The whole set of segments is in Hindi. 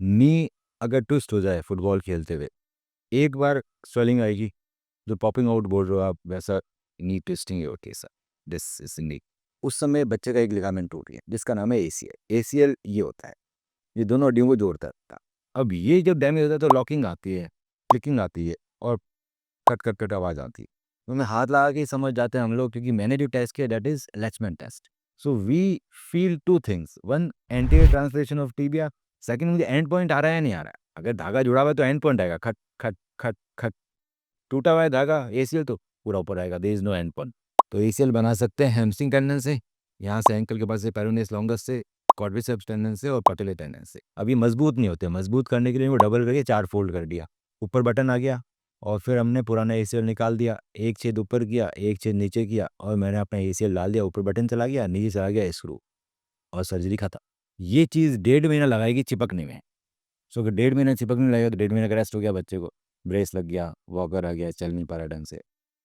नी अगर ट्विस्ट हो जाए फुटबॉल खेलते हुए, एक बार स्वेलिंग आएगी, जो पॉपिंग आउट बोल रहे हो आप, वैसा knee twisting your case, this is knee. उस समय बच्चे का एक लिगामेंट टूट गया जिसका नाम है एसीएल। एसीएल ये होता है, ये दोनों हड्डियों को जोड़ता था। अब ये जब डैमेज होता है तो लॉकिंग आती है, क्लिकिंग आती है और कट कट कट आवाज़ आती है। तो मैं हाथ लगा के ही समझ जाते हैं हम लोग, क्योंकि मैंने जो टेस्ट किया that is attachment test. So we feel two things, one anterior translation of tibia, second मुझे एंड पॉइंट आ रहा है या नहीं आ रहा है। अगर धागा जुड़ा हुआ है तो एंड पॉइंट आएगा, खट खट खट खट। टूटा हुआ है धागा एसीएल तो पूरा ऊपर आएगा, there is no end point. तो एसीएल बना सकते हैं हैमस्ट्रिंग टेंडन से, यहाँ से एंकल के पास से पेरोनियस लॉन्गस से, क्वाड्रिसेप्स टेंडन से और पटेले टेंडन से। अब ये मजबूत नहीं होते, मजबूत करने के लिए वो डबल करके 4 फोल्ड कर दिया, ऊपर बटन आ गया और फिर हमने पुराना एसीएल निकाल दिया, एक छेद ऊपर किया, एक छेद नीचे किया और मैंने अपना एसीएल डाल दिया, ऊपर बटन चला गया, नीचे चला गया स्क्रू और सर्जरी खत्म। ये चीज़ 1.5 महीना लगाएगी चिपकने में। सो अगर 1.5 महीना चिपकने लगेगा तो 1.5 महीने का रेस्ट हो गया, बच्चे को ब्रेस लग गया, वॉकर आ गया, चल नहीं पा रहा ढंग से।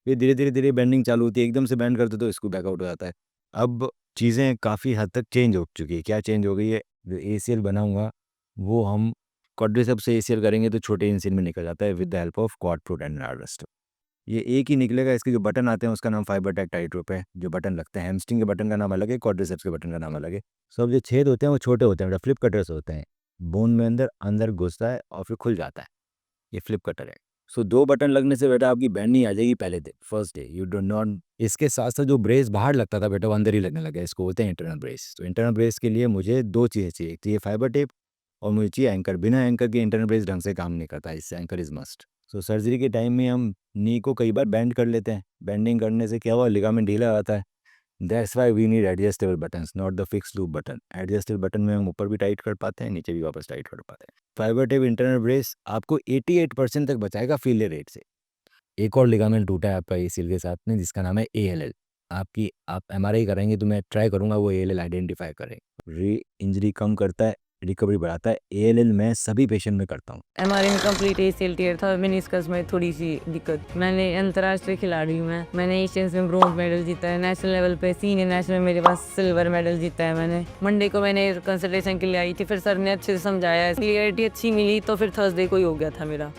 फिर धीरे धीरे धीरे बेंडिंग चालू होती है, एकदम से बेंड करते तो स्क्रू बैकआउट हो जाता है। अब चीज़ें काफ़ी हद तक चेंज हो चुकी है। क्या चेंज हो गई है, जो एसीएल बनाऊंगा वो हम क्वाड्रिसेप्स से एसीएल करेंगे तो छोटे इंसिल में निकल जाता है with the help of quad fruit and arrest. ये एक ही निकलेगा, इसके जो बटन आते हैं उसका नाम फाइबर टेक टाइट रोप है, जो बटन लगते हैं हैमस्ट्रिंग के बटन का नाम अलग है, क्वाड्रिसेप्स के बटन का नाम अलग है। सब जो छेद होते हैं वो छोटे होते हैं, फ्लिप कटर्स होते हैं, बोन में अंदर अंदर घुसता है और फिर खुल जाता है, ये फ्लिप कटर है। सो 2 बटन लगने से बेटा आपकी बैंड नहीं आ जाएगी पहले दिन, first day you do not. इसके साथ साथ जो ब्रेस बाहर लगता था बेटा वो अंदर ही लगने लगा, इसको बोलते हैं इंटरनल ब्रेस। तो इंटरनल ब्रेस के लिए मुझे 2 चीज़ें चाहिए, एक चाहिए फाइबर टेप और मुझे चाहिए एंकर। बिना एंकर के इंटरनल ब्रेस ढंग से काम नहीं करता, इससे anchor is must. So surgery के टाइम में हम नी को कई बार बेंड कर लेते हैं, बेंडिंग करने से क्या हुआ, लिगामेंट ढीला आता है। That's why we need adjustable buttons, not the fix loop button. Adjustable button में हम ऊपर भी टाइट कर पाते हैं, नीचे भी वापस टाइट कर पाते हैं। फाइबर टेप इंटरनल ब्रेस आपको 88% तक बचाएगा फेलियर रेट से। एक और लिगामेंट टूटा है आपका एसीएल के साथ में जिसका नाम है एएलएल। आप एमआरआई कराएंगे तो मैं ट्राई करूंगा वो एएलएल आइडेंटिफाई करें। री इंजरी कम करता है, रिकवरी बढ़ाता है। एएलएल मैं सभी पेशेंट में करता हूँ। एमआरआई में कंप्लीट एसीएल टीयर था, मेनिस्कस में थोड़ी सी दिक्कत। मैंने अंतर्राष्ट्रीय खिलाड़ी हूँ मैंने एशियंस में ब्रोंज मेडल जीता है, नेशनल लेवल पे सीनियर नेशनल मेरे पास सिल्वर मेडल जीता है मैंने। मंडे को मैंने कंसल्टेशन के लिए आई थी, फिर सर ने अच्छे से समझाया, क्लियरिटी अच्छी मिली तो फिर थर्सडे को ही हो गया था मेरा।